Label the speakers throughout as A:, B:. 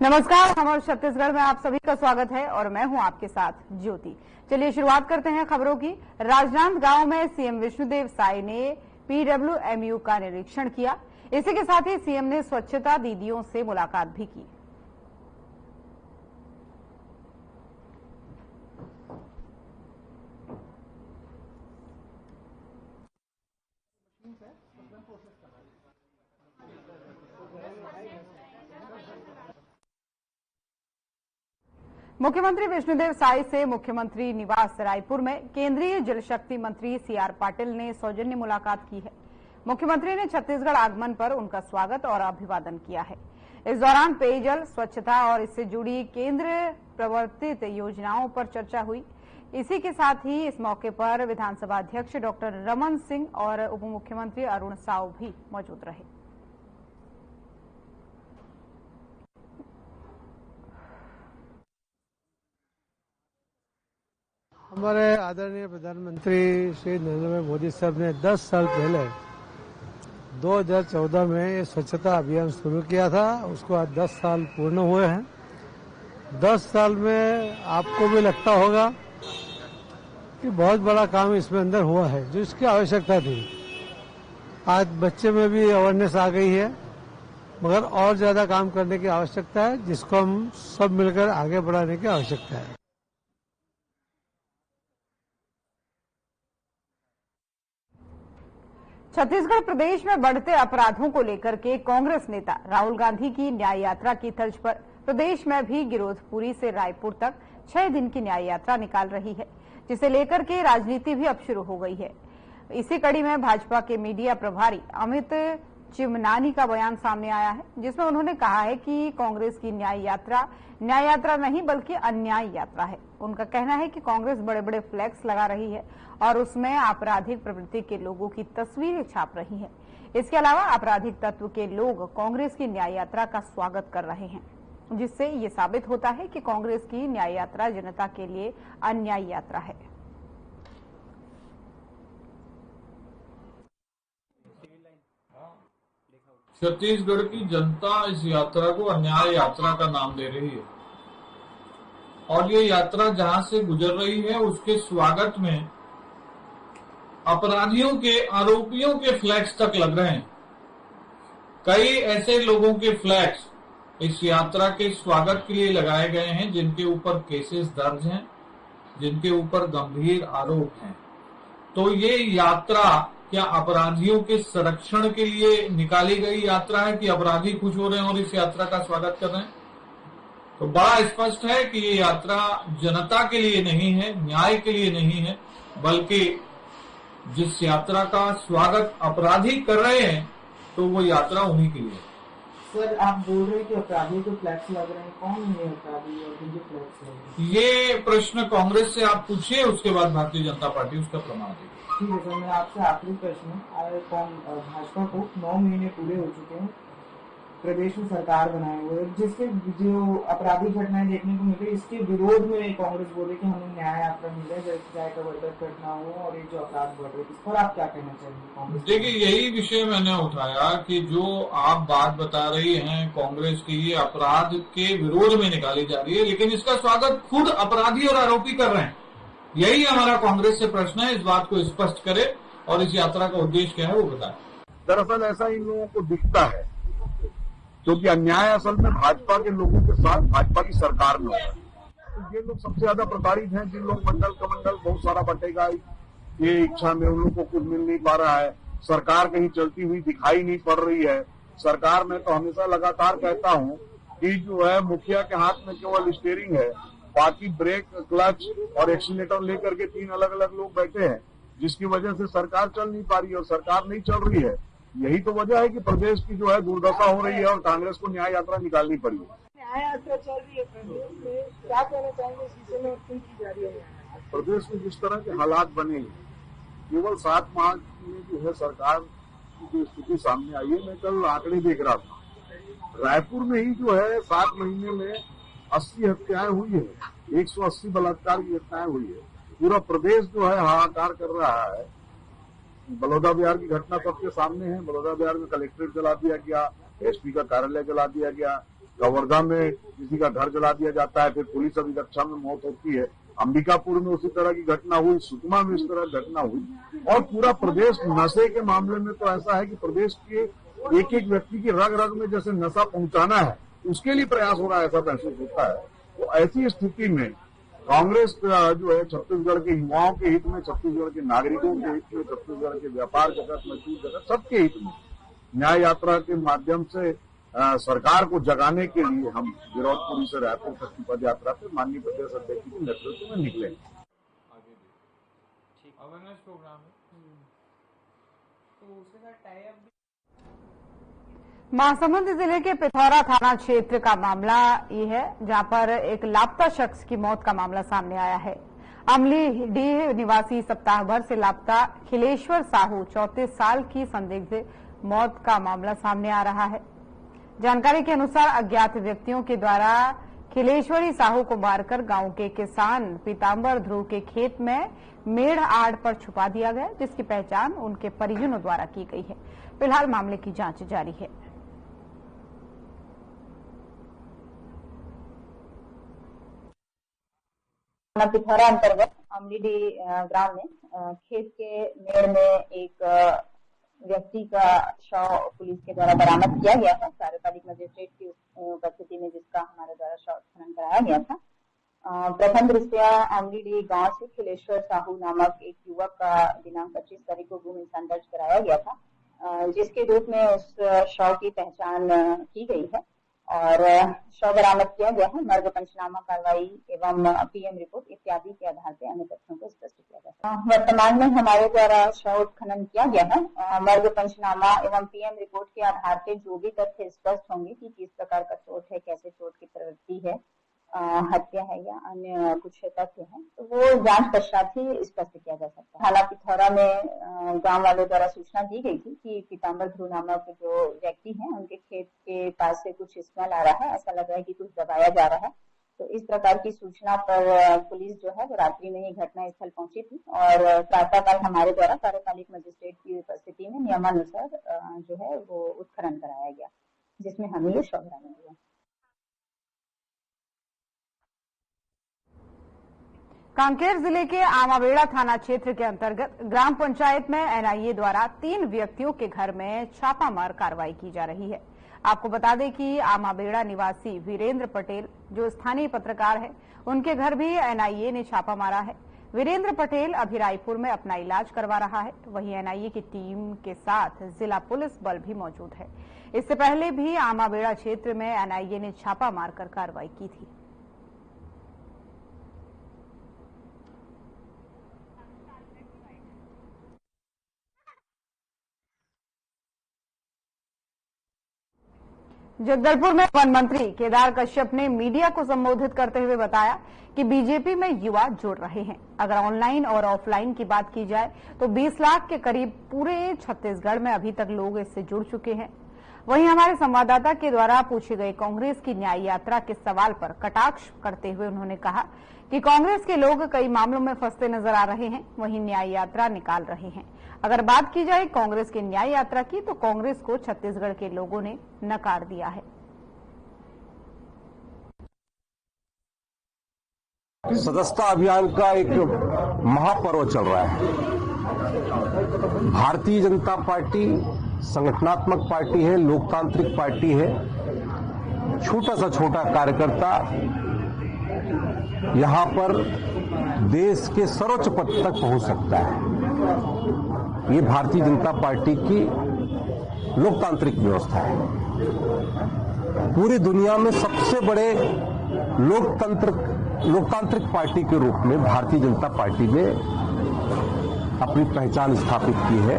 A: नमस्कार, हमारे छत्तीसगढ़ में आप सभी का स्वागत है और मैं हूं आपके साथ ज्योति। चलिए शुरुआत करते हैं खबरों की। राजनांदगांव में सीएम विष्णुदेव साय ने पीडब्ल्यूएमयू का निरीक्षण किया। इसी के साथ ही सीएम ने स्वच्छता दीदियों से मुलाकात भी की। मुख्यमंत्री विष्णुदेव साय से मुख्यमंत्री निवास रायपुर में केंद्रीय जल शक्ति मंत्री सीआर पाटिल ने सौजन्य मुलाकात की है। मुख्यमंत्री ने छत्तीसगढ़ आगमन पर उनका स्वागत और अभिवादन किया है। इस दौरान पेयजल, स्वच्छता और इससे जुड़ी केंद्र प्रवर्तित योजनाओं पर चर्चा हुई। इसी के साथ ही इस मौके पर विधानसभा अध्यक्ष डॉक्टर रमन सिंह और उप मुख्यमंत्री अरुण साव भी मौजूद रहे।
B: हमारे आदरणीय प्रधानमंत्री श्री नरेंद्र मोदी साहब ने 10 साल पहले 2014 में ये स्वच्छता अभियान शुरू किया था। उसको आज 10 साल पूर्ण हुए हैं। 10 साल में आपको भी लगता होगा कि बहुत बड़ा काम इसमें अंदर हुआ है, जो इसकी आवश्यकता थी। आज बच्चे में भी अवेयरनेस आ गई है, मगर और ज्यादा काम करने की आवश्यकता है, जिसको हम सब मिलकर आगे बढ़ाने की आवश्यकता है।
A: छत्तीसगढ़ प्रदेश में बढ़ते अपराधों को लेकर के कांग्रेस नेता राहुल गांधी की न्याय यात्रा की तर्ज पर प्रदेश में भी गिरोधपुरी से रायपुर तक 6 दिन की न्याय यात्रा निकाल रही है, जिसे लेकर के राजनीति भी अब शुरू हो गई है। इसी कड़ी में भाजपा के मीडिया प्रभारी अमित चिमनानी का बयान सामने आया है, जिसमें उन्होंने कहा है कि कांग्रेस की न्याय यात्रा नहीं बल्कि अन्याय यात्रा है। उनका कहना है कि कांग्रेस बड़े बड़े फ्लैक्स लगा रही है और उसमें आपराधिक प्रवृत्ति के लोगों की तस्वीरें छाप रही है। इसके अलावा आपराधिक तत्व के लोग कांग्रेस की न्याय यात्रा का स्वागत कर रहे हैं, जिससे ये साबित होता है कि कांग्रेस की न्याय यात्रा जनता के लिए अन्याय यात्रा है।
C: छत्तीसगढ़ की जनता इस यात्रा को अन्याय यात्रा का नाम दे रही है और ये यात्रा जहां से गुजर रही है उसके स्वागत में अपराधियों के, आरोपियों के फ्लैग्स तक लग रहे हैं। कई ऐसे लोगों के फ्लैग्स इस यात्रा के स्वागत के लिए लगाए गए हैं जिनके ऊपर केसेस दर्ज हैं, जिनके ऊपर गंभीर आरोप हैं। तो ये यात्रा क्या अपराधियों के संरक्षण के लिए निकाली गई यात्रा है कि अपराधी खुश हो रहे हैं और इस यात्रा का स्वागत कर रहे हैं? तो बड़ा स्पष्ट है कि ये यात्रा जनता के लिए नहीं है, न्याय के लिए नहीं है, बल्कि जिस यात्रा का स्वागत अपराधी कर रहे हैं तो वो यात्रा उन्हीं के लिए।
D: सर, आप बोल रहे हैं कि अपराधियों के फ्लैक्स लग रहे हैं, कौन है अपराधी और किनके फ्लैक्स लग रहे हैं?
C: ये प्रश्न कांग्रेस से आप पूछिए, उसके बाद भारतीय जनता पार्टी उसका प्रमाण देगी।
D: ठीक है सर, मैं आपसे आखिरी प्रश्न, भाजपा को 9 महीने पूरे हो चुके हैं प्रदेश में सरकार बनाए हुए, जिसके जो अपराधी घटनाएं देखने को मिल रही, इसके विरोध में कांग्रेस बोले कि हमें न्याय यात्रा मिल जाए, चाहे कवर्टर घटना हो और ये जो अपराध बढ़ रहे, इस पर आप क्या कहना चाहेंगे कांग्रेस?
C: देखिए, यही विषय मैंने उठाया कि जो आप बात बता रही हैं कांग्रेस की, ये अपराध के विरोध में निकाली जा रही है, लेकिन इसका स्वागत खुद अपराधी और आरोपी कर रहे हैं। यही हमारा कांग्रेस से प्रश्न है, इस बात को स्पष्ट करे और इस यात्रा का उद्देश्य क्या है वो बताए।
E: दरअसल ऐसा इन लोगों को दिखता है क्योंकि अन्याय असल में भाजपा के लोगों के साथ भाजपा की सरकार में हो रहा है। तो ये लोग सबसे ज्यादा प्रताड़ित हैं, जिन लोग मंडल कमंडल बहुत सारा बटेगा ये इच्छा में, उन लोग को कुछ मिल नहीं पा रहा है। सरकार कहीं चलती हुई दिखाई नहीं पड़ रही है। सरकार में तो हमेशा लगातार कहता हूं कि जो है मुखिया के हाथ में केवल स्टीयरिंग है, बाकी ब्रेक, क्लच और एक्सीलेटर लेकर के 3 अलग अलग लोग बैठे हैं, जिसकी वजह से सरकार चल नहीं पा रही है और सरकार नहीं चल रही है। यही तो वजह है कि प्रदेश की जो है दुर्दशा हो रही है और कांग्रेस को न्याय यात्रा निकालनी पड़ी है।
D: न्याय यात्रा चल रही है प्रदेश में, क्या कहना चाहेंगे इस विषय में, क्यों की जा रही है?
E: प्रदेश में जिस तरह के हालात बने हैं, केवल 7 माह में जो है सरकार की जो स्थिति सामने आई है, मैं कल आंकड़े देख रहा था, रायपुर में ही जो है 7 महीने में 80 हत्याएं हुई है, 180 बलात्कार की घटनाएं हुई है। पूरा प्रदेश जो है हाहाकार कर रहा है। बलौदा बिहार की घटना सबके सामने है। बलौदा बिहार में कलेक्ट्रेट जला दिया गया, एसपी का कार्यालय जला दिया गया, कवर्धा में किसी का घर जला दिया जाता है, फिर पुलिस अभिरक्षा में मौत होती है। अंबिकापुर में उसी तरह की घटना हुई, सुकमा में इस तरह घटना हुई। और पूरा प्रदेश नशे के मामले में तो ऐसा है कि प्रदेश के एक एक व्यक्ति की रग रग में जैसे नशा पहुंचाना है, उसके लिए प्रयास हो रहा है, ऐसा महसूस होता है। तो ऐसी स्थिति में कांग्रेस जो है छत्तीसगढ़ के युवाओं के हित में, छत्तीसगढ़ के नागरिकों के हित में, छत्तीसगढ़ के व्यापार जगत, मजदूर जगत, सबके हित में न्याय यात्रा के माध्यम से सरकार को जगाने के लिए हम गिरौदपुरी से रायपुर तक की पद यात्रा पे माननीय प्रदेश अध्यक्ष के नेतृत्व में निकले।
C: अवेयरनेस प्रोग्राम है तो उसके साथ टाई अप।
A: महासमुंद जिले के पिथौरा थाना क्षेत्र का मामला ये है, जहां पर एक लापता शख्स की मौत का मामला सामने आया है। अमलीडीह निवासी सप्ताह भर से लापता खिलेश्वर साहू 34 साल की संदिग्ध मौत का मामला सामने आ रहा है। जानकारी के अनुसार अज्ञात व्यक्तियों के द्वारा खिलेश्वरी साहू को मारकर गांव के किसान पीताम्बर ध्रुव के खेत में मेढ़ आड़ पर छुपा दिया गया, जिसकी पहचान उनके परिजनों द्वारा की गई है। फिलहाल मामले की जांच जारी है।
F: पिथौरा अंतर्गत अमलीडीह ग्राम में खेत के मेड़ में एक व्यक्ति का शव पुलिस के द्वारा बरामद किया गया था। कार्यपालिक मजिस्ट्रेट की उपस्थिति में जिसका हमारे द्वारा शव खनन कराया गया था। प्रथम दृष्टया अमलीडीह गांव से खिलेश्वर साहू नामक एक युवक का दिनांक 25 तारीख को गुम इंसान दर्ज कराया गया था, जिसके रूप में उस शव की पहचान की गई है और शव बरामद किया गया है। मर्ग पंचनामा कार्रवाई एवं पीएम रिपोर्ट इत्यादि के आधार पर अन्य तथ्यों को स्पष्ट किया जाता है। वर्तमान में हमारे द्वारा शव उत्खनन किया गया है। मर्ग पंचनामा एवं पीएम रिपोर्ट के आधार पर जो भी तथ्य स्पष्ट होंगे कि किस प्रकार का चोट है, कैसे चोट की प्रवृत्ति है, हत्या है या अन्य कुछ तथ्य है, तो वो जांच पश्चात ही स्पष्ट किया जा सकता है। थाना पिथौरा में गांव वालों द्वारा सूचना दी गई थी कि पीताम्बर ध्रुव नामक जो व्यक्ति हैं उनके खेत के पास से कुछ स्मेल आ रहा है, ऐसा लग रहा है कि कुछ दबाया जा रहा है। तो इस प्रकार की सूचना पर पुलिस जो है वो रात्रि में ही घटना स्थल पहुंची थी और प्रातःकाल हमारे द्वारा कार्यपालिक मजिस्ट्रेट की उपस्थिति में नियमानुसार जो है वो उत्खनन कराया गया, जिसमें हमें ये शव बरामद हुआ।
A: कांकेर जिले के आमाबेड़ा थाना क्षेत्र के अंतर्गत ग्राम पंचायत में एनआईए द्वारा 3 व्यक्तियों के घर में छापामार कार्रवाई की जा रही है। आपको बता दें कि आमाबेड़ा निवासी वीरेंद्र पटेल जो स्थानीय पत्रकार है, उनके घर भी एनआईए ने छापा मारा है। वीरेंद्र पटेल अभी रायपुर में अपना इलाज करवा रहा है। वहीं एनआईए की टीम के साथ जिला पुलिस बल भी मौजूद है। इससे पहले भी आमाबेड़ा क्षेत्र में एनआईए ने छापा मारकर कार्रवाई की थी। जगदलपुर में वन मंत्री केदार कश्यप ने मीडिया को संबोधित करते हुए बताया कि बीजेपी में युवा जुड़ रहे हैं। अगर ऑनलाइन और ऑफलाइन की बात की जाए तो 20 लाख के करीब पूरे छत्तीसगढ़ में अभी तक लोग इससे जुड़ चुके हैं। वहीं हमारे संवाददाता के द्वारा पूछे गए कांग्रेस की न्याय यात्रा के सवाल पर कटाक्ष करते हुए उन्होंने कहा कि कांग्रेस के लोग कई मामलों में फंसते नजर आ रहे हैं, वहीं न्याय यात्रा निकाल रहे हैं। अगर बात की जाए कांग्रेस की न्याय यात्रा की तो कांग्रेस को छत्तीसगढ़ के लोगों ने नकार दिया है।
G: सदस्यता अभियान का एक महापर्व चल रहा है। भारतीय जनता पार्टी संगठनात्मक पार्टी है, लोकतांत्रिक पार्टी है। छोटा सा छोटा कार्यकर्ता यहां पर देश के सर्वोच्च पद तक पहुंच सकता है। ये भारतीय जनता पार्टी की लोकतांत्रिक व्यवस्था है। पूरी दुनिया में सबसे बड़े लोकतांत्रिक पार्टी के रूप में भारतीय जनता पार्टी ने अपनी पहचान स्थापित की है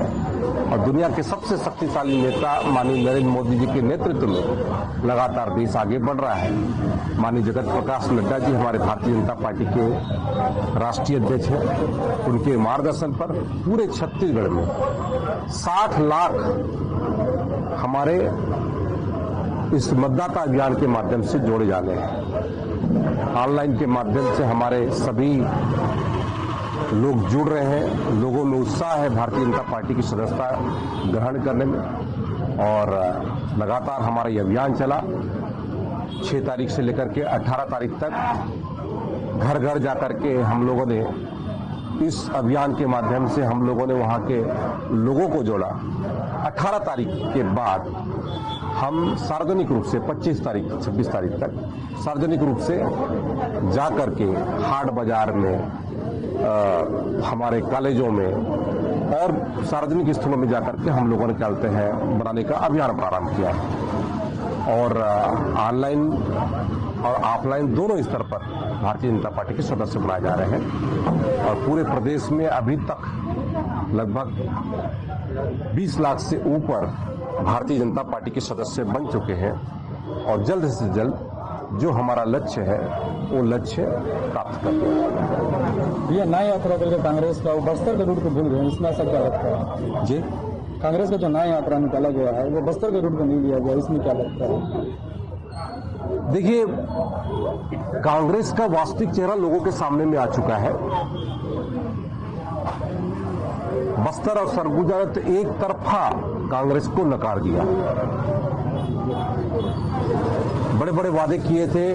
G: और दुनिया के सबसे शक्तिशाली नेता माननीय नरेंद्र मोदी जी के नेतृत्व में लगातार देश आगे बढ़ रहा है। माननीय जगत प्रकाश नड्डा जी हमारे भारतीय जनता पार्टी के राष्ट्रीय अध्यक्ष हैं। उनके मार्गदर्शन पर पूरे छत्तीसगढ़ में 60 लाख हमारे इस मतदाता अभियान के माध्यम से जोड़े जाने हैं। ऑनलाइन के माध्यम से हमारे सभी लोग जुड़ रहे हैं। लोगों में उत्साह है भारतीय जनता पार्टी की सदस्यता ग्रहण करने में और लगातार हमारा ये अभियान चला। 6 तारीख से लेकर के 18 तारीख तक घर घर जाकर के हम लोगों ने इस अभियान के माध्यम से हम लोगों ने वहां के लोगों को जोड़ा। 18 तारीख के बाद हम सार्वजनिक रूप से 25 तारीख 26 तारीख तक सार्वजनिक रूप से जा करके हाट बाजार में, हमारे कॉलेजों में और सार्वजनिक स्थलों में जाकर के हम लोगों ने चलते हैं बनाने का अभियान प्रारंभ किया और ऑनलाइन और ऑफलाइन दोनों स्तर पर भारतीय जनता पार्टी के सदस्य बनाए जा रहे हैं और पूरे प्रदेश में अभी तक लगभग 20 लाख से ऊपर भारतीय जनता पार्टी के सदस्य बन चुके हैं और जल्द से जल्द जो हमारा लक्ष्य है वो लक्ष्य प्राप्त कर देंगे।
H: ये नया यात्रा करके कांग्रेस का बस्तर के रूट को भूल गए, इसमें ऐसा क्या लगता है
G: जी?
H: कांग्रेस का जो नया यात्रा निकाला गया है वो बस्तर के रूट को नहीं लिया गया, इसमें क्या लगता है?
G: देखिए, कांग्रेस का वास्तविक चेहरा लोगों के सामने में आ चुका है। बस्तर और सरगुजा ने तो एक तरफा कांग्रेस को नकार दिया। बड़े बड़े वादे किए थे,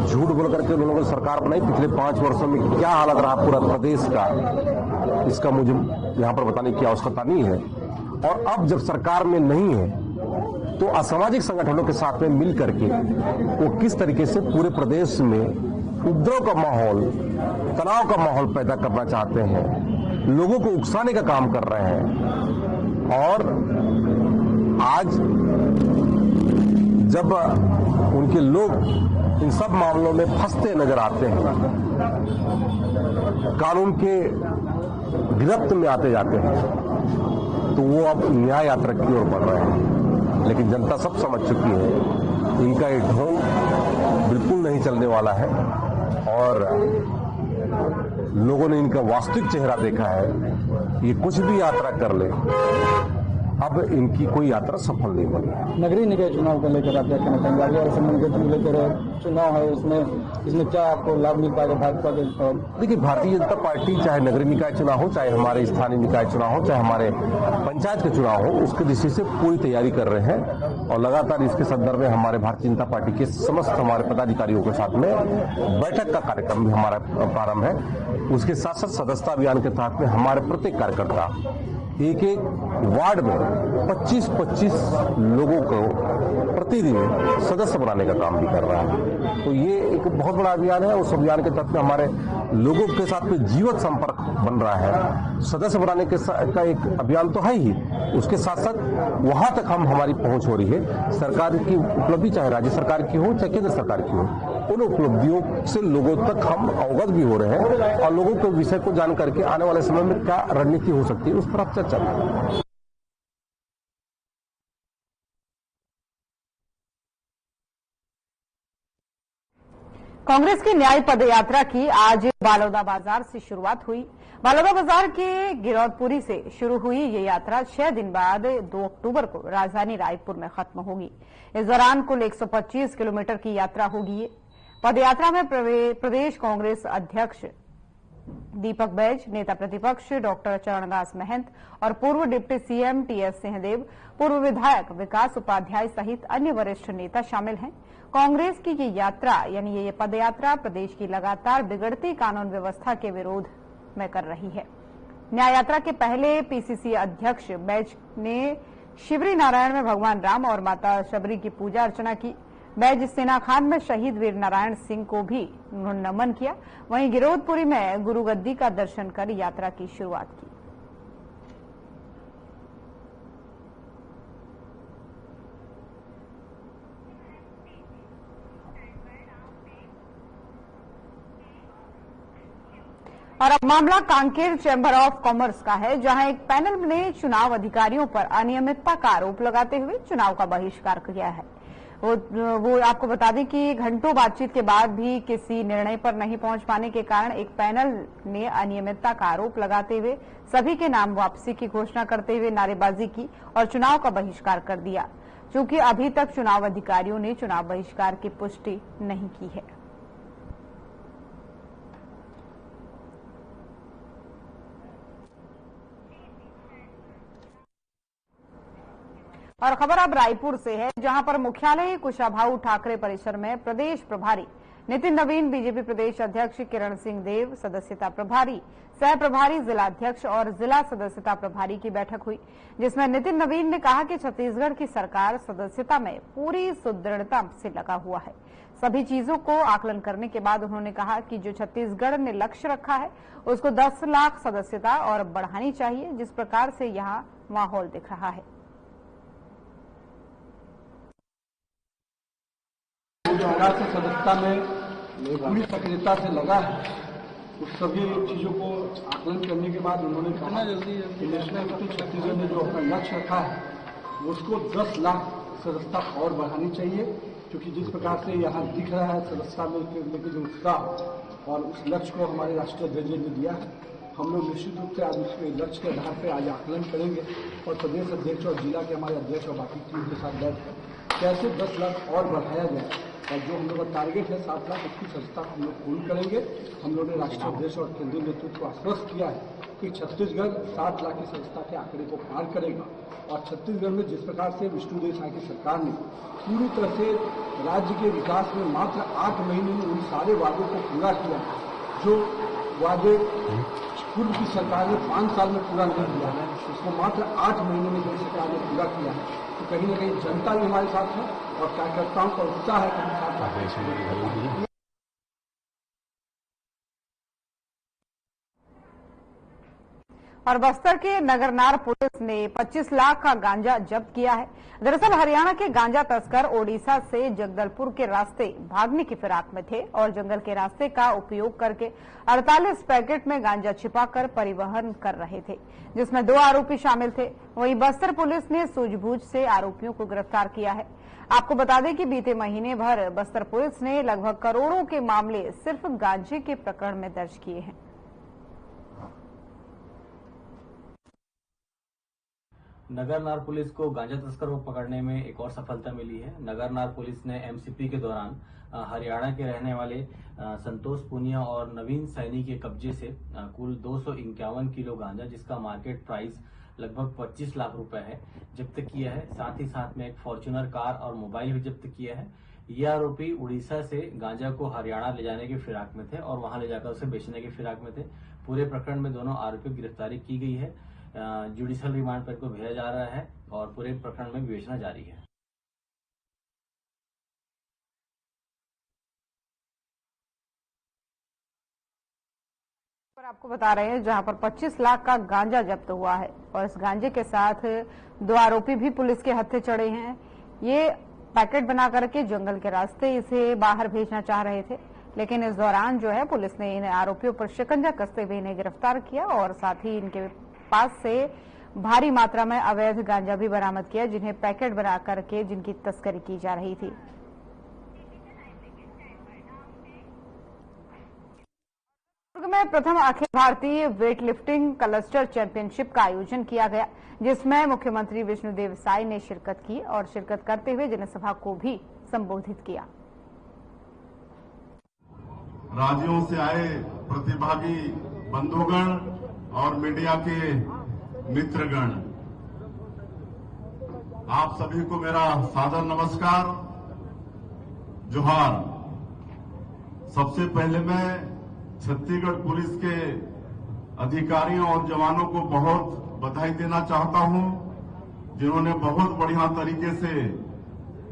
G: झूठ बोल करके उन्होंने सरकार बनाई। पिछले 5 वर्षों में क्या हालत रहा पूरा प्रदेश का, इसका मुझे यहां पर बताने की आवश्यकता नहीं है। और अब जब सरकार में नहीं है तो असामाजिक संगठनों के साथ में मिल करके वो किस तरीके से पूरे प्रदेश में उपद्रव का माहौल, तनाव का माहौल पैदा करना चाहते हैं, लोगों को उकसाने का काम कर रहे हैं। और आज जब उनके लोग इन सब मामलों में फंसते नजर आते हैं, कानून के गिरफ्त में आते जाते हैं, तो वो अब न्याय यात्रा की ओर बढ़ रहे हैं। लेकिन जनता सब समझ चुकी है, इनका ये ढोंग बिल्कुल नहीं चलने वाला है और लोगों ने इनका वास्तविक चेहरा देखा है। ये कुछ भी यात्रा कर ले, अब इनकी कोई यात्रा सफल नहीं बनी।
H: नगरीय निकाय चुनाव को लेकर आप क्या कहना चाहेंगे? आगे और संबंधित लेकर चुनाव है, इसमें क्या आपको लाभ मिल पाएगा भाजपा के?
G: देखिए, भारतीय जनता पार्टी चाहे नगरीय निकाय चुनाव हो, चाहे हमारे स्थानीय निकाय चुनाव हो, चाहे हमारे पंचायत के चुनाव हो, उसके दिशा से पूरी तैयारी कर रहे हैं और लगातार इसके संदर्भ में हमारे भारतीय जनता पार्टी के समस्त हमारे पदाधिकारियों के साथ में बैठक का कार्यक्रम भी हमारा प्रारंभ है। उसके साथ साथ सदस्यता अभियान के तहत में हमारे प्रत्येक कार्यकर्ता एक एक वार्ड में 25-25 लोगों को प्रतिदिन सदस्य बनाने का काम भी कर रहा है। तो ये एक बहुत बड़ा अभियान है। उस अभियान के तहत में हमारे लोगों के साथ में जीवंत संपर्क बन रहा है। सदस्य बनाने का एक अभियान तो है ही, उसके साथ साथ वहां तक हमारी पहुंच हो रही है। सरकार की उपलब्धि चाहे राज्य सरकार की हो चाहे केंद्र सरकार की हो, उन उपलब्धियों से लोगों तक हम अवगत भी हो रहे हैं और लोगों के विषय को जान करके आने वाले समय में क्या रणनीति हो सकती है उस पर आप चर्चा करें।
A: कांग्रेस की न्याय पदयात्रा की आज बालोदा बाजार से शुरुआत हुई। बालोदा बाजार के गिरौदपुरी से शुरू हुई ये यात्रा 6 दिन बाद 2 अक्टूबर को राजधानी रायपुर में खत्म होगी। इस दौरान कुल 125 किलोमीटर की यात्रा होगी। पदयात्रा में प्रदेश कांग्रेस अध्यक्ष दीपक बैज, नेता प्रतिपक्ष डॉक्टर चरणदास महंत और पूर्व डिप्टी सीएम टीएस सिंहदेव, पूर्व विधायक विकास उपाध्याय सहित अन्य वरिष्ठ नेता शामिल हैं। कांग्रेस की ये यात्रा यानी ये पदयात्रा प्रदेश की लगातार बिगड़ती कानून व्यवस्था के विरोध में कर रही है। न्याय यात्रा के पहले पीसीसी अध्यक्ष बैज ने शिवरी नारायण में भगवान राम और माता शबरी की पूजा अर्चना की। बैज सेना खान में शहीद वीर नारायण सिंह को भी उन्होंने नमन किया। वहीं गिरौदपुरी में गुरु गद्दी का दर्शन कर यात्रा की शुरुआत की। और अब मामला कांकेर चैम्बर ऑफ कॉमर्स का है, जहां एक पैनल ने चुनाव अधिकारियों पर अनियमितता का आरोप लगाते हुए चुनाव का बहिष्कार किया है। वो आपको बता दें कि घंटों बातचीत के बाद भी किसी निर्णय पर नहीं पहुंच पाने के कारण एक पैनल ने अनियमितता का आरोप लगाते हुए सभी के नाम वापसी की घोषणा करते हुए नारेबाजी की और चुनाव का बहिष्कार कर दिया। चूंकि अभी तक चुनाव अधिकारियों ने चुनाव बहिष्कार की पुष्टि नहीं की है। और खबर अब रायपुर से है, जहां पर मुख्यालय कुशाभाऊ ठाकरे परिसर में प्रदेश प्रभारी नितिन नवीन, बीजेपी प्रदेश अध्यक्ष किरण सिंह देव, सदस्यता प्रभारी, सह प्रभारी, जिलाध्यक्ष और जिला सदस्यता प्रभारी की बैठक हुई, जिसमें नितिन नवीन ने कहा कि छत्तीसगढ़ की सरकार सदस्यता में पूरी सुदृढ़ता से लगा हुआ है। सभी चीजों को आकलन करने के बाद उन्होंने कहा कि जो छत्तीसगढ़ ने लक्ष्य रखा है उसको 10 लाख सदस्यता और बढ़ानी चाहिए, जिस प्रकार से यहाँ माहौल दिख रहा है।
H: जो आगाज से सदस्यता में पूरी सक्रियता से लगा है, उस सभी चीजों को आकलन करने के बाद उन्होंने कहा कि नेशनल स्कूल छत्तीसगढ़ ने जो अपना लक्ष्य रखा है उसको 10 लाख सदस्यता और बढ़ानी चाहिए, क्योंकि जिस प्रकार से यहाँ दिख रहा है सदस्यता में लेके जो उत्साह और उस लक्ष्य को हमारे राष्ट्रीय अध्यक्ष ने दिया है, हम लोग निश्चित रूप से आज उसके लक्ष्य के आधार पर आज आकलन करेंगे और प्रदेश अध्यक्ष और जिला के हमारे अध्यक्ष और बाकी टीम के साथ बैठकर कैसे 10 लाख और बढ़ाया जाए, और जो हम लोग का टारगेट है 7 लाख, उसकी सदस्यता हम लोग पूर्ण करेंगे। हम लोगों ने राष्ट्रीय अध्यक्ष और केंद्रीय नेतृत्व को आश्वस्त किया है कि छत्तीसगढ़ 7 लाख की सदस्यता के आंकड़े को पार करेगा, और छत्तीसगढ़ में जिस प्रकार से विष्णुदेव साय की सरकार ने पूरी तरह से राज्य के विकास में मात्र 8 महीने में उन सारे वादों को पूरा किया जो वादे पूर्व की सरकार ने 5 साल में पूरा नहीं किया है, उसको मात्र 8 महीने में जो सरकार ने पूरा किया है। तो कहीं न कहीं जनता भी हमारे साथ है और कार्यकर्ताओं का उत्साह है कि हम 7 लाख।
A: और बस्तर के नगरनार पुलिस ने 25 लाख का गांजा जब्त किया है। दरअसल हरियाणा के गांजा तस्कर ओडिशा से जगदलपुर के रास्ते भागने की फिराक में थे और जंगल के रास्ते का उपयोग करके 48 पैकेट में गांजा छिपाकर परिवहन कर रहे थे, जिसमें 2 आरोपी शामिल थे। वहीं बस्तर पुलिस ने सूझबूझ से आरोपियों को गिरफ्तार किया है। आपको बता दें कि बीते महीने भर बस्तर पुलिस ने लगभग करोड़ों के मामले सिर्फ गांजे के प्रकरण में दर्ज किए हैं।
I: नगरनार पुलिस को गांजा तस्कर को पकड़ने में एक और सफलता मिली है। नगरनार पुलिस ने एमसीपी के दौरान हरियाणा के रहने वाले संतोष पुनिया और नवीन सैनी के कब्जे से कुल 251 किलो गांजा, जिसका मार्केट प्राइस लगभग 25 लाख रुपए है, जब्त किया है। साथ ही साथ में एक फॉर्च्यूनर कार और मोबाइल भी जब्त किया है। ये आरोपी उड़ीसा से गांजा को हरियाणा ले जाने की फिराक में थे और वहां ले जाकर उसे बेचने की फिराक में थे। पूरे प्रकरण में दोनों आरोपियों की गिरफ्तारी की गई है। जुडिशियल रिमांड पर इनको भेजा जा रहा है और पूरे प्रकरण में विवेचना जारी है।
A: पर आपको बता रहे हैं जहां पर 25 लाख का गांजा जब्त हुआ है और इस गांजे के साथ 2 आरोपी भी पुलिस के हत्थे चढ़े हैं। ये पैकेट बना करके जंगल के रास्ते इसे बाहर भेजना चाह रहे थे, लेकिन इस दौरान जो है पुलिस ने इन आरोपियों पर शिकंजा कसते हुए इन्हें गिरफ्तार किया और साथ ही इनके पास से भारी मात्रा में अवैध गांजा भी बरामद किया, जिन्हें पैकेट बना करके जिनकी तस्करी की जा रही थी। दुर्ग में प्रथम Akhil Bharatiya weight lifting cluster championship का आयोजन किया गया, जिसमें मुख्यमंत्री विष्णुदेव साय ने शिरकत की और शिरकत करते हुए जनसभा को भी संबोधित किया।
J: राज्यों से आए प्रतिभागी बंधुगण और मीडिया के मित्रगण, आप सभी को मेरा सादर नमस्कार, जोहार। सबसे पहले मैं छत्तीसगढ़ पुलिस के अधिकारियों और जवानों को बहुत बधाई देना चाहता हूं, जिन्होंने बहुत बढ़िया तरीके से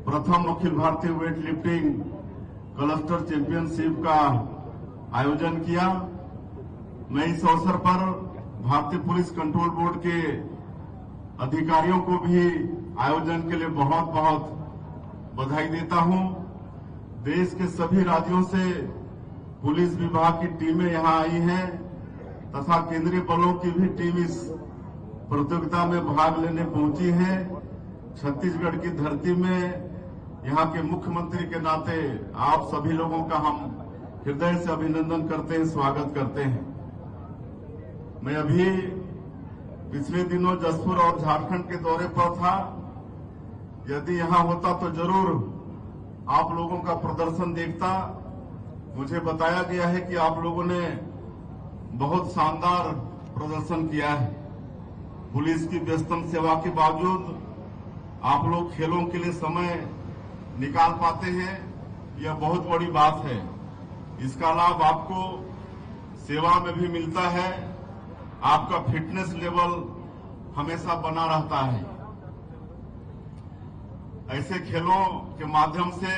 J: प्रथम Akhil Bharatiya weight lifting cluster championship का आयोजन किया। मैं इस अवसर पर भारतीय पुलिस कंट्रोल बोर्ड के अधिकारियों को भी आयोजन के लिए बहुत बहुत बधाई देता हूं। देश के सभी राज्यों से पुलिस विभाग की टीमें यहां आई हैं तथा केंद्रीय बलों की भी टीम इस प्रतियोगिता में भाग लेने पहुंची है। छत्तीसगढ़ की धरती में यहां के मुख्यमंत्री के नाते आप सभी लोगों का हम हृदय से अभिनंदन करते हैं, स्वागत करते हैं। मैं अभी पिछले दिनों जसपुर और झारखंड के दौरे पर था। यदि यहां होता तो जरूर आप लोगों का प्रदर्शन देखता। मुझे बताया गया है कि आप लोगों ने बहुत शानदार प्रदर्शन किया है। पुलिस की व्यस्तम सेवा के बावजूद आप लोग खेलों के लिए समय निकाल पाते हैं, यह बहुत बड़ी बात है। इसका लाभ आपको सेवा में भी मिलता है, आपका फिटनेस लेवल हमेशा बना रहता है। ऐसे खेलों के माध्यम से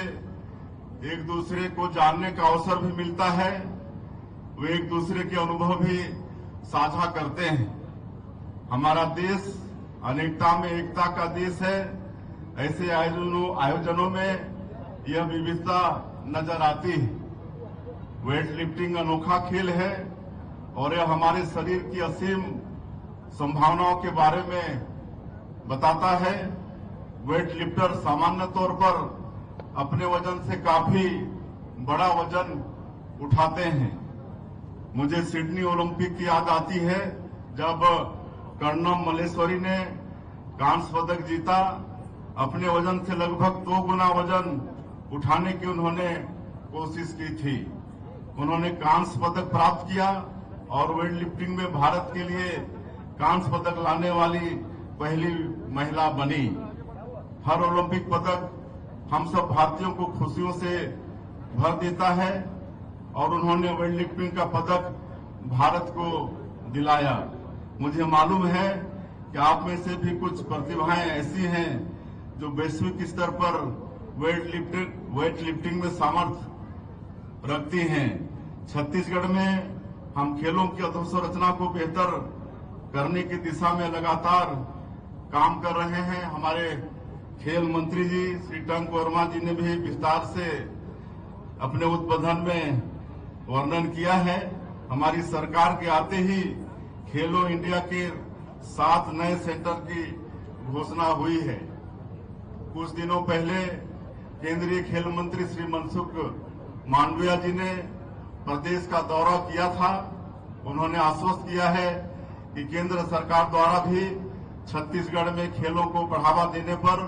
J: एक दूसरे को जानने का अवसर भी मिलता है, वे एक दूसरे के अनुभव भी साझा करते हैं। हमारा देश अनेकता में एकता का देश है। ऐसे आयोजनों में यह विविधता नजर आती है। वेट लिफ्टिंग अनोखा खेल है और यह हमारे शरीर की असीम संभावनाओं के बारे में बताता है। वेट लिफ्टर सामान्य तौर पर अपने वजन से काफी बड़ा वजन उठाते हैं। मुझे सिडनी ओलंपिक की याद आती है, जब कर्णम मल्लेश्वरी ने कांस्य पदक जीता। अपने वजन से लगभग 2 गुना वजन उठाने की उन्होंने कोशिश की थी। उन्होंने कांस्य पदक प्राप्त किया और वेट लिफ्टिंग में भारत के लिए कांस्य पदक लाने वाली पहली महिला बनी। हर ओलंपिक पदक हम सब भारतीयों को खुशियों से भर देता है और उन्होंने वेट लिफ्टिंग का पदक भारत को दिलाया। मुझे मालूम है कि आप में से भी कुछ प्रतिभाएं ऐसी हैं जो वैश्विक स्तर पर वेट लिफ्टिंग में सामर्थ्य रखती हैं। छत्तीसगढ़ में हम खेलों की अधोसंरचना को बेहतर करने की दिशा में लगातार काम कर रहे हैं। हमारे खेल मंत्री जी श्री टंक वर्मा जी ने भी विस्तार से अपने उद्बोधन में वर्णन किया है। हमारी सरकार के आते ही खेलो इंडिया के 7 नए सेंटर की घोषणा हुई है। कुछ दिनों पहले केंद्रीय खेल मंत्री श्री मनसुख मांडविया जी ने प्रदेश का दौरा किया था। उन्होंने आश्वस्त किया है कि केंद्र सरकार द्वारा भी छत्तीसगढ़ में खेलों को बढ़ावा देने पर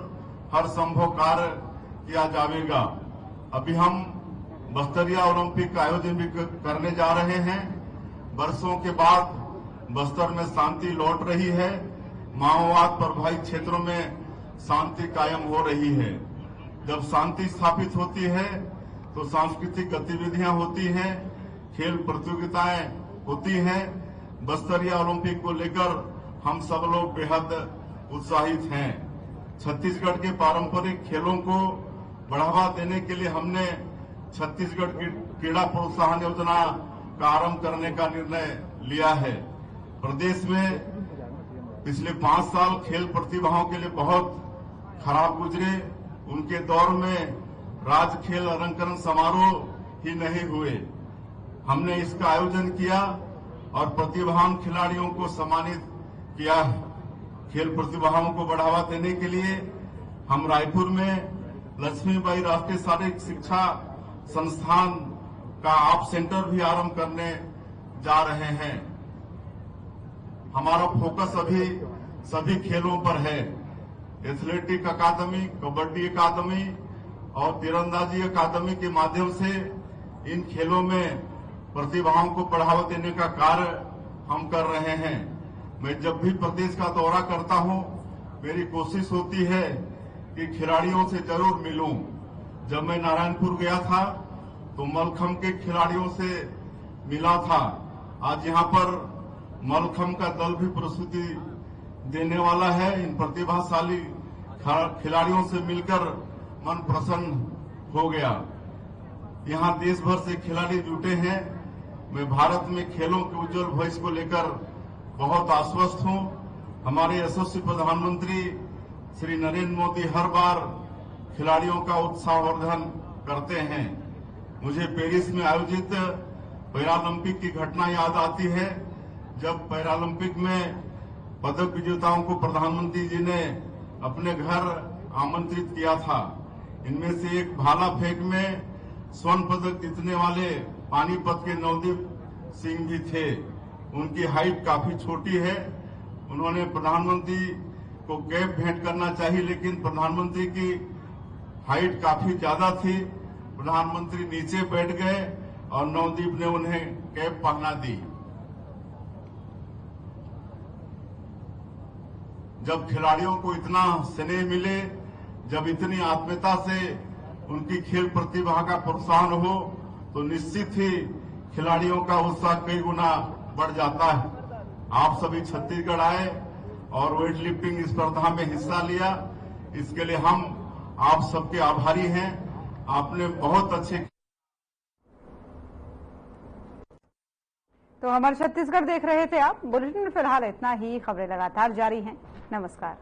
J: हर संभव कार्य किया जाएगा। अभी हम बस्तरिया ओलंपिक का आयोजन भी करने जा रहे हैं। वर्षों के बाद बस्तर में शांति लौट रही है। माओवाद प्रभावित क्षेत्रों में शांति कायम हो रही है। जब शांति स्थापित होती है तो सांस्कृतिक गतिविधियां होती हैं, खेल प्रतियोगिताएं होती हैं। बस्तरिया ओलंपिक को लेकर हम सब लोग बेहद उत्साहित हैं। छत्तीसगढ़ के पारंपरिक खेलों को बढ़ावा देने के लिए हमने छत्तीसगढ़ की क्रीड़ा प्रोत्साहन योजना का आरंभ करने का निर्णय लिया है। प्रदेश में पिछले 5 साल खेल प्रतिभाओं के लिए बहुत खराब गुजरे। उनके दौर में राज्य खेल अलंकरण समारोह ही नहीं हुए। हमने इसका आयोजन किया और प्रतिभावान खिलाड़ियों को सम्मानित किया है। खेल प्रतिभाओं को बढ़ावा देने के लिए हम रायपुर में लक्ष्मीबाई राष्ट्रीय शारीरिक शिक्षा संस्थान का आप सेंटर भी आरंभ करने जा रहे हैं। हमारा फोकस अभी सभी खेलों पर है। एथलेटिक अकादमी, कबड्डी अकादमी और तीरंदाजी अकादमी के माध्यम से इन खेलों में प्रतिभाओं को बढ़ावा देने का कार्य हम कर रहे हैं। मैं जब भी प्रदेश का दौरा करता हूं, मेरी कोशिश होती है कि खिलाड़ियों से जरूर मिलूं। जब मैं नारायणपुर गया था तो मलखंभ के खिलाड़ियों से मिला था। आज यहां पर मलखंभ का दल भी प्रस्तुति देने वाला है। इन प्रतिभाशाली खिलाड़ियों से मिलकर मन प्रसन्न हो गया। यहां देश भर से खिलाड़ी जुटे हैं। मैं भारत में खेलों के उज्जवल भविष्य को लेकर बहुत आश्वस्त हूं। हमारे यशस्वी प्रधानमंत्री श्री नरेंद्र मोदी हर बार खिलाड़ियों का उत्साहवर्धन करते हैं। मुझे पेरिस में आयोजित पैरालंपिक की घटना याद आती है, जब पैरालंपिक में पदक विजेताओं को प्रधानमंत्री जी ने अपने घर आमंत्रित किया था। इनमें से एक भाला फेंक में स्वर्ण पदक जीतने वाले पानीपत के नवदीप सिंह भी थे। उनकी हाइट काफी छोटी है। उन्होंने प्रधानमंत्री को कैप भेंट करना चाहिए, लेकिन प्रधानमंत्री की हाइट काफी ज्यादा थी। प्रधानमंत्री नीचे बैठ गए और नवदीप ने उन्हें कैप पहना दी। जब खिलाड़ियों को इतना स्नेह मिले, जब इतनी आत्मीयता से उनकी खेल प्रतिभा का प्रोत्साहन हो, तो निश्चित ही खिलाड़ियों का उत्साह कई गुना बढ़ जाता है। आप सभी छत्तीसगढ़ आए और वेट लिफ्टिंग स्पर्धा में हिस्सा लिया, इसके लिए हम आप सबके आभारी हैं। आपने बहुत अच्छे।
A: तो हमारे छत्तीसगढ़ देख रहे थे आप। बुलेटिन में फिलहाल इतना ही। खबरें लगातार जारी हैं। नमस्कार।